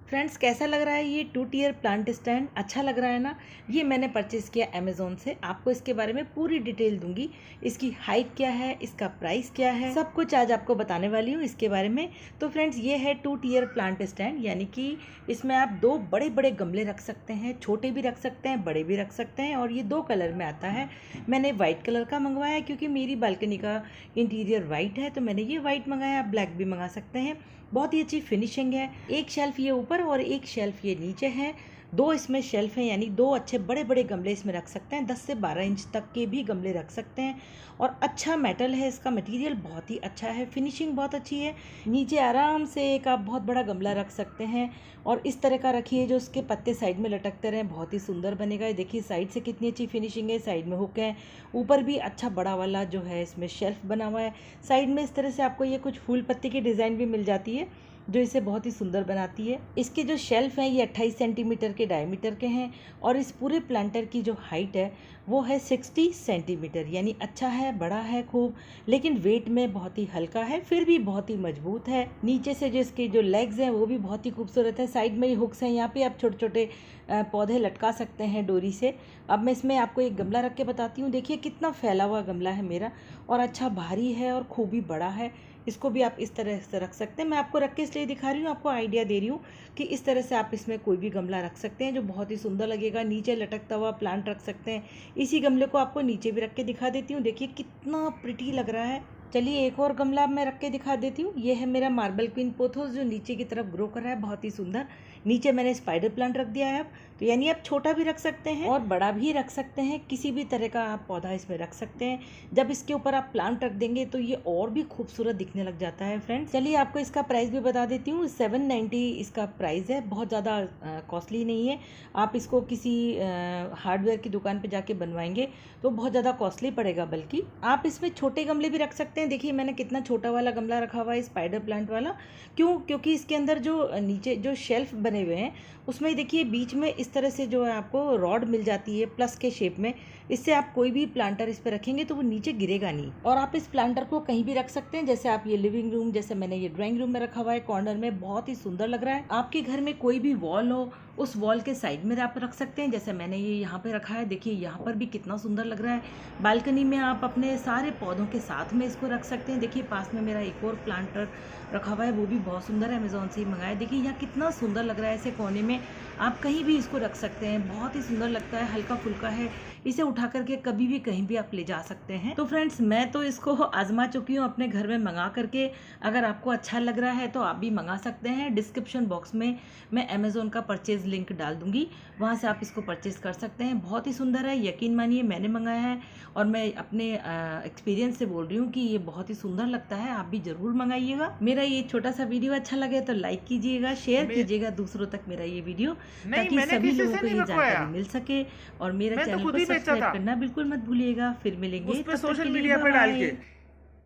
Friends, कैसा लग रहा है ये 2 टियर प्लांट स्टैंड? अच्छा लग रहा है ना। ये मैंने परचेज़ किया अमेज़ोन से। आपको इसके बारे में पूरी डिटेल दूंगी। इसकी हाइट क्या है, इसका प्राइस क्या है, सब कुछ आज आपको बताने वाली हूँ इसके बारे में। तो फ्रेंड्स, ये है 2 टियर प्लांट स्टैंड, यानी कि इसमें आप 2 बड़े बड़े गमले रख सकते हैं, छोटे भी रख सकते हैं, बड़े भी रख सकते हैं। और ये 2 कलर में आता है। मैंने वाइट कलर का मंगवाया क्योंकि मेरी बालकनी का इंटीरियर वाइट है, तो मैंने ये वाइट मंगाया। आप ब्लैक भी मंगा सकते हैं। बहुत ही अच्छी फिनिशिंग है। एक शेल्फ ये ऊपर और एक शेल्फ ये नीचे है। 2 इसमें शेल्फ हैं, यानी 2 अच्छे बड़े बड़े गमले इसमें रख सकते हैं। 10 से 12 इंच तक के भी गमले रख सकते हैं। और अच्छा मेटल है, इसका मटेरियल बहुत ही अच्छा है, फिनिशिंग बहुत अच्छी है। नीचे आराम से एक आप बहुत बड़ा गमला रख सकते हैं। और इस तरह का रखिए जो उसके पत्ते साइड में लटकते रहें, बहुत ही सुंदर बनेगा। देखिए साइड से कितनी अच्छी फिनिशिंग है, साइड में हुक है। ऊपर भी अच्छा बड़ा वाला जो है इसमें शेल्फ बना हुआ है। साइड में इस तरह से आपको ये कुछ फूल पत्ती की डिज़ाइन भी मिल जाती है जो इसे बहुत ही सुंदर बनाती है। इसके जो शेल्फ हैं ये 28 सेंटीमीटर के डायमीटर के हैं। और इस पूरे प्लांटर की जो हाइट है वो है 60 सेंटीमीटर, यानी अच्छा है, बड़ा है खूब, लेकिन वेट में बहुत ही हल्का है, फिर भी बहुत ही मजबूत है। नीचे से जो इसके जो लेग्स हैं वो भी बहुत ही खूबसूरत है। साइड में ये हुक्स हैं, यहाँ पे आप छोटे छोटे पौधे लटका सकते हैं डोरी से। अब मैं इसमें आपको एक गमला रख के बताती हूँ। देखिए कितना फैला हुआ गमला है मेरा, और अच्छा भारी है और खूब ही बड़ा है। इसको भी आप इस तरह से रख सकते हैं। मैं आपको रख के इसलिए दिखा रही हूँ, आपको आइडिया दे रही हूँ कि इस तरह से आप इसमें कोई भी गमला रख सकते हैं जो बहुत ही सुंदर लगेगा। नीचे लटकता हुआ प्लांट रख सकते हैं। इसी गमले को आपको नीचे भी रख के दिखा देती हूँ। देखिए कितना प्रिटी लग रहा है। चलिए एक और गमला मैं रख के दिखा देती हूँ। ये है मेरा मार्बल क्वीन पोथोस जो नीचे की तरफ ग्रो कर रहा है, बहुत ही सुंदर। नीचे मैंने स्पाइडर प्लांट रख दिया है। अब तो यानी आप छोटा भी रख सकते हैं और बड़ा भी रख सकते हैं। किसी भी तरह का आप पौधा इसमें रख सकते हैं। जब इसके ऊपर आप प्लांट रख देंगे तो ये और भी खूबसूरत दिखने लग जाता है। फ्रेंड्स, चलिए आपको इसका प्राइस भी बता देती हूँ। 790 इसका प्राइस है, बहुत ज़्यादा कॉस्टली नहीं है। आप इसको किसी हार्डवेयर की दुकान पर जाके बनवाएंगे तो बहुत ज़्यादा कॉस्टली पड़ेगा। बल्कि आप इसमें छोटे गमले भी रख सकते हैं। देखिए मैंने कितना छोटा वाला गमला रखा हुआ है, स्पाइडर प्लांट वाला। क्योंकि इसके अंदर जो नीचे जो शेल्फ बने हुए हैं उसमें देखिए बीच में इस तरह से जो है आपको रॉड मिल जाती है प्लस के शेप में। इससे आप कोई भी प्लांटर इस पर रखेंगे तो वो नीचे गिरेगा नहीं। और आप इस प्लांटर को कहीं भी रख सकते हैं, जैसे आप ये लिविंग रूम, जैसे मैंने ये ड्राइंग रूम में रखा हुआ है कॉर्नर में, बहुत ही सुंदर लग रहा है। आपके घर में कोई भी वॉल हो, उस वॉल के साइड में आप रख सकते हैं, जैसे मैंने ये यहाँ पे रखा है। देखिए यहाँ पर भी कितना सुंदर लग रहा है। बालकनी में आप अपने सारे पौधों के साथ में इसको रख सकते हैं। देखिए पास में मेरा एक और प्लांटर रखा हुआ है, वो भी बहुत सुंदर है, अमेज़ॉन से ही मंगाया। देखिए यहाँ कितना सुंदर लग रहा है। ऐसे कोने में आप कहीं भी इसको रख सकते हैं, बहुत ही सुंदर लगता है, हल्का फुल्का है। इसे उठा करके कभी भी कहीं भी आप ले जा सकते हैं। तो फ्रेंड्स, मैं तो इसको आजमा चुकी हूँ अपने घर में मंगा करके। अगर आपको अच्छा लग रहा है तो आप भी मंगा सकते हैं। डिस्क्रिप्शन बॉक्स में मैं अमेज़ॉन का परचेज लिंक डाल दूंगी, वहाँ से आप इसको परचेज कर सकते हैं। बहुत ही सुंदर है, यकीन मानिए मैंने मंगाया है और मैं अपने एक्सपीरियंस से बोल रही हूँ कि ये बहुत ही सुंदर लगता है। आप भी ज़रूर मंगाइएगा। मेरा ये छोटा सा वीडियो अच्छा लगे तो लाइक कीजिएगा, शेयर कीजिएगा दूसरों तक मेरा ये वीडियो, ताकि सभी लोगों को ये जानकारी मिल सके। और मेरा चैनल को सब्सक्राइब करना बिल्कुल मत भूलिएगा। फिर मिलेंगे, सोशल मीडिया पर डाल के।